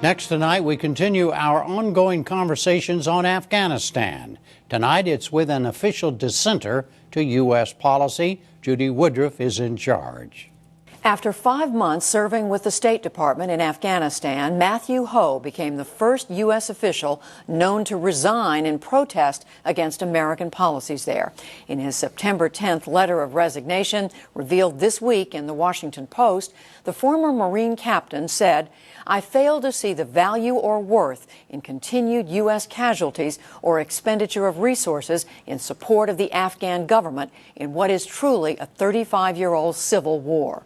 Next tonight, we continue our ongoing conversations on Afghanistan. Tonight, it's with an official dissenter to U.S. policy. Judy Woodruff is in charge. After 5 months serving with the State Department in Afghanistan, m.hoh became the first U.S. official known to resign in protest against American policies there. In his September 10th letter of resignation, revealed this week in the Washington Post, the former Marine captain said, "I fail to see the value or worth in continued U.S. casualties or expenditure of resources in support of the Afghan government in what is truly a 35-year-old civil war."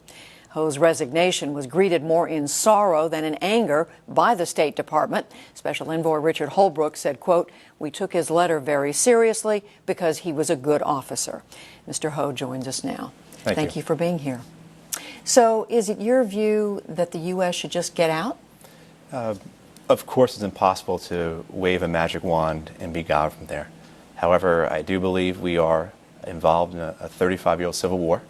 Ho's resignation was greeted more in sorrow than in anger by the State Department. Special Envoy Richard Holbrooke said, quote, "We took his letter very seriously because he was a good officer." Mr. Ho joins us now. Thank you for being here. So is it your view that the U.S. should just get out? Of course, it's impossible to wave a magic wand and be God from there. However, I do believe we are involved in a 35-year-old civil war.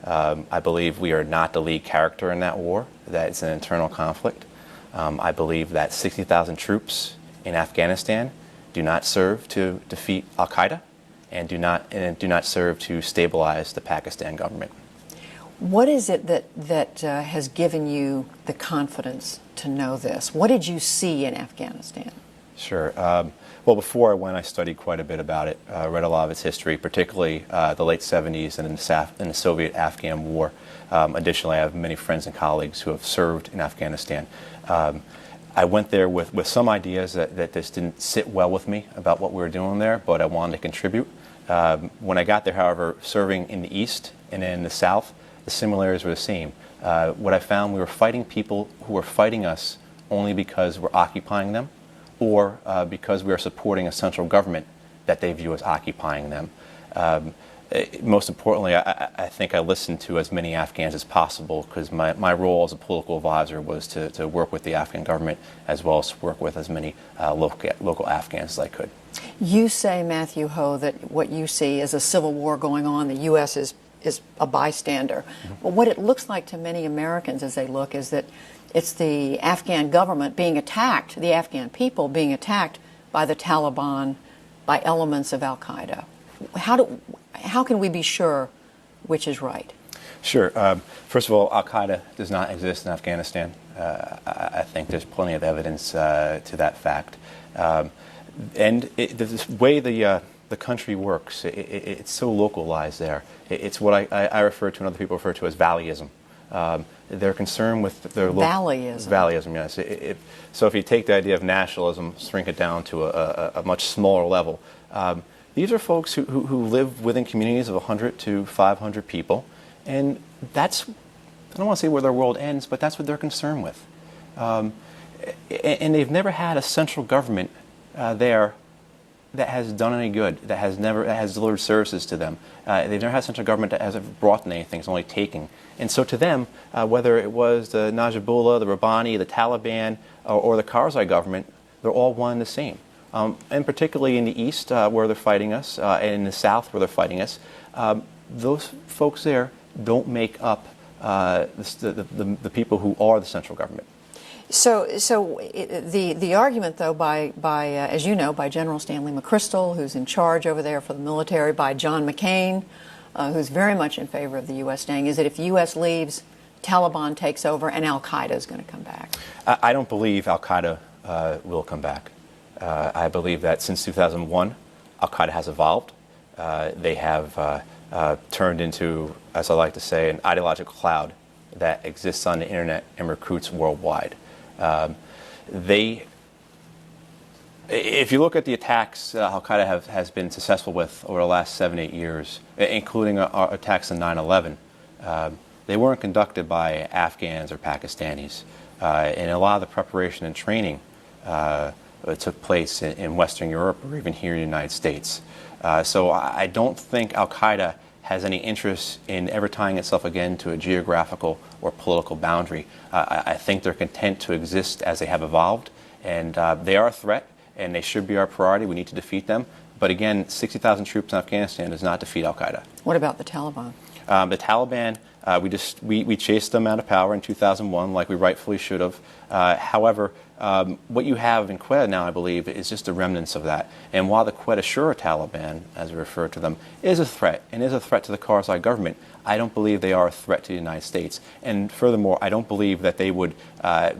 I believe we are not the lead character in that war, that it's an internal conflict. I believe that 60,000 troops in Afghanistan do not serve to defeat al-Qaeda and do not serve to stabilize the Pakistan government. What is it that has given you the confidence to know this? What did you see in Afghanistan? Sure. Well, before I went, I studied quite a bit about it, read a lot of its history, particularly the late 70s and in the Soviet-Afghan War. Additionally, I have many friends and colleagues who have served in Afghanistan. I went there with some ideas that just didn't sit well with me about what we were doing there, but I wanted to contribute. When I got there, however, serving in the East and in the South, the similarities were the same. What I found, we were fighting people who were fighting us only because we're occupying them, or because we are supporting a central government that they view as occupying them. Most importantly, I think I listened to as many Afghans as possible, because my role as a political advisor was to work with the Afghan government as well as work with as many local Afghans as I could. You say, m.hoh, that what you see is a civil war going on. The U.S. is a bystander. Mm-hmm. But what it looks like to many Americans as they look is that it's the Afghan government being attacked, the Afghan people being attacked by the Taliban, by elements of al-Qaeda. How can we be sure which is right? Sure. First of all, al-Qaeda does not exist in Afghanistan. I think there's plenty of evidence to that fact. And the way the country works, it's so localized there. It's what I refer to and other people refer to as valleyism. They're concerned with their local... Valleyism. Valleyism, yes. So if you take the idea of nationalism, shrink it down to a much smaller level, these are folks who live within communities of 100 to 500 people, and that's, I don't want to say where their world ends, but that's what they're concerned with. And they've never had a central government there that has done any good, that has delivered services to them. They've never had a central government that hasn't brought them anything, it's only taking. And so to them, whether it was the Najibullah, the Rabbani, the Taliban, or the Karzai government, they're all one and the same. And particularly in the East, where they're fighting us, and in the South, where they're fighting us, those folks there don't make up the people who are the central government. So the argument, though, by as you know, by General Stanley McChrystal, who's in charge over there for the military, by John McCain, who's very much in favor of the U.S. staying, is that if the U.S. leaves, Taliban takes over and al-Qaeda is going to come back. I don't believe al-Qaeda will come back. I believe that since 2001, al-Qaeda has evolved. They have turned into, as I like to say, an ideological cloud that exists on the internet and recruits worldwide. If you look at the attacks al-Qaeda has been successful with over the last 7-8 years, including our attacks on 9/11, they weren't conducted by Afghans or Pakistanis. And a lot of the preparation and training took place in Western Europe or even here in the United States. So I don't think al-Qaeda has any interest in ever tying itself again to a geographical or political boundary. I think they're content to exist as they have evolved, and they are a threat, and they should be our priority. We need to defeat them, But again, 60,000 troops in Afghanistan does not defeat al-Qaeda. What about the Taliban? The Taliban, we chased them out of power in 2001 like we rightfully should have. However, what you have in Quetta now, I believe, is just the remnants of that. And while the Quetta Shura Taliban, as we refer to them, is a threat and is a threat to the Karzai government, I don't believe they are a threat to the United States. And furthermore, I don't believe that they would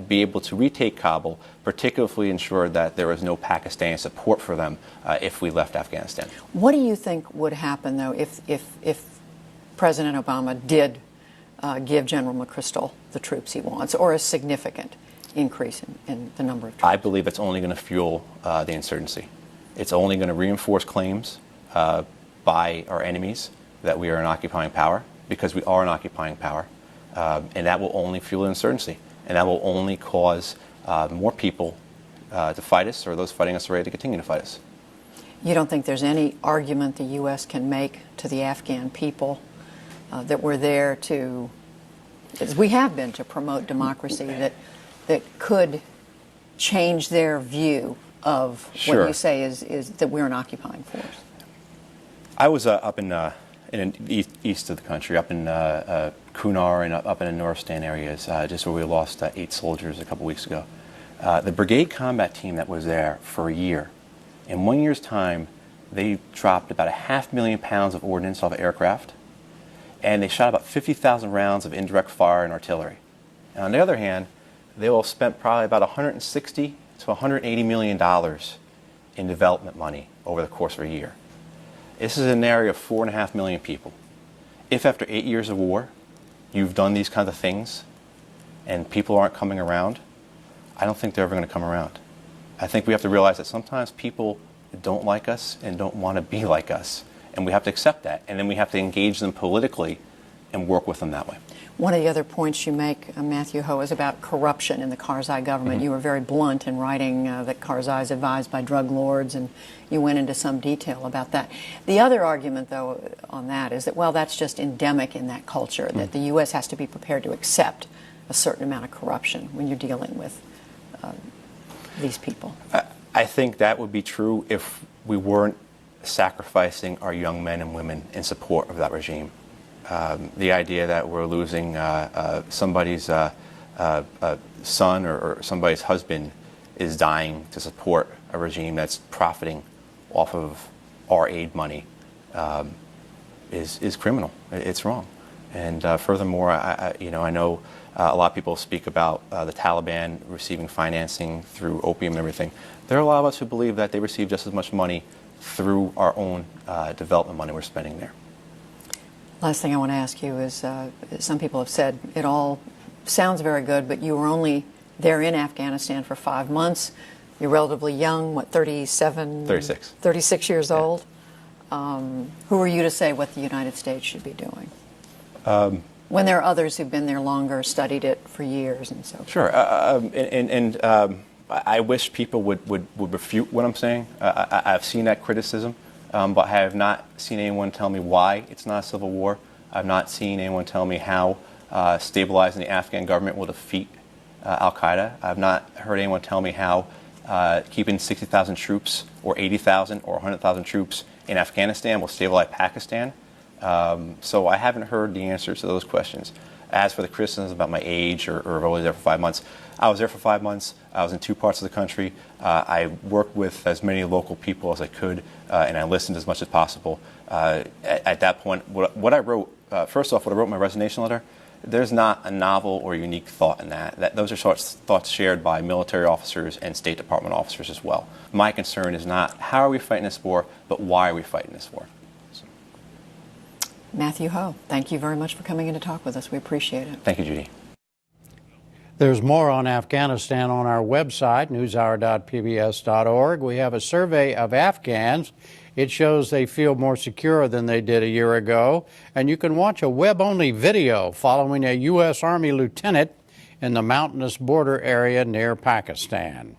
be able to retake Kabul, particularly if we ensured that there was no Pakistani support for them if we left Afghanistan. What do you think would happen, though, if President Obama did give General McChrystal the troops he wants, or a significant increase in the number of troops? I believe it's only going to fuel the insurgency. It's only going to reinforce claims by our enemies that we are an occupying power, because we are an occupying power, and that will only fuel insurgency, and that will only cause more people to fight us, or those fighting us already to continue to fight us. You don't think there's any argument the U.S. can make to the Afghan people that we're there to, as we have been, to promote democracy, that could change their view of Sure. what you say is that we're an occupying force? I was up in east of the country, up in Kunar and up in the Nuristan areas, just where we lost 8 soldiers a couple weeks ago. The brigade combat team that was there for a year, in 1 year's time, they dropped about 500,000 pounds of ordnance off of aircraft, and they shot about 50,000 rounds of indirect fire and artillery. And on the other hand, they will have spent probably about $160 to $180 million in development money over the course of a year. This is an area of 4.5 million people. If after 8 years of war, you've done these kinds of things and people aren't coming around, I don't think they're ever going to come around. I think we have to realize that sometimes people don't like us and don't want to be like us. And we have to accept that. And then we have to engage them politically and work with them that way. One of the other points you make, m.hoh, is about corruption in the Karzai government. Mm-hmm. You were very blunt in writing that Karzai is advised by drug lords, and you went into some detail about that. The other argument, though, on that is that, well, that's just endemic in that culture, that the U.S. has to be prepared to accept a certain amount of corruption when you're dealing with these people. I think that would be true if we weren't sacrificing our young men and women in support of that regime. The idea that we're losing somebody's son or somebody's husband is dying to support a regime that's profiting off of our aid money is criminal. It's wrong. And furthermore, I know a lot of people speak about the Taliban receiving financing through opium and everything. There are a lot of us who believe that they receive just as much money through our own development money we're spending there. Last thing I want to ask you is, some people have said it all sounds very good, but you were only there in Afghanistan for 5 months. You're relatively young, what, 37? 36. 36 years old. Who are you to say what the United States should be doing? When there are others who've been there longer, studied it for years and so forth. Sure. I wish people would refute what I'm saying. I've seen that criticism. But I have not seen anyone tell me why it's not a civil war. I've not seen anyone tell me how stabilizing the Afghan government will defeat al-Qaeda. I've not heard anyone tell me how keeping 60,000 troops or 80,000 or 100,000 troops in Afghanistan will stabilize Pakistan. So I haven't heard the answers to those questions. As for the criticisms about my age or if I was there for 5 months, I was there for 5 months. I was in 2 parts of the country. I worked with as many local people as I could, and I listened as much as possible. At that point, what I wrote, first off, what I wrote in my resignation letter, there's not a novel or unique thought in that. Those are thoughts shared by military officers and State Department officers as well. My concern is not how are we fighting this war, but why are we fighting this war? m.hoh, thank you very much for coming in to talk with us. We appreciate it. Thank you, Judy. There's more on Afghanistan on our website, newshour.pbs.org. We have a survey of Afghans. It shows they feel more secure than they did a year ago. And you can watch a web-only video following a U.S. Army lieutenant in the mountainous border area near Pakistan.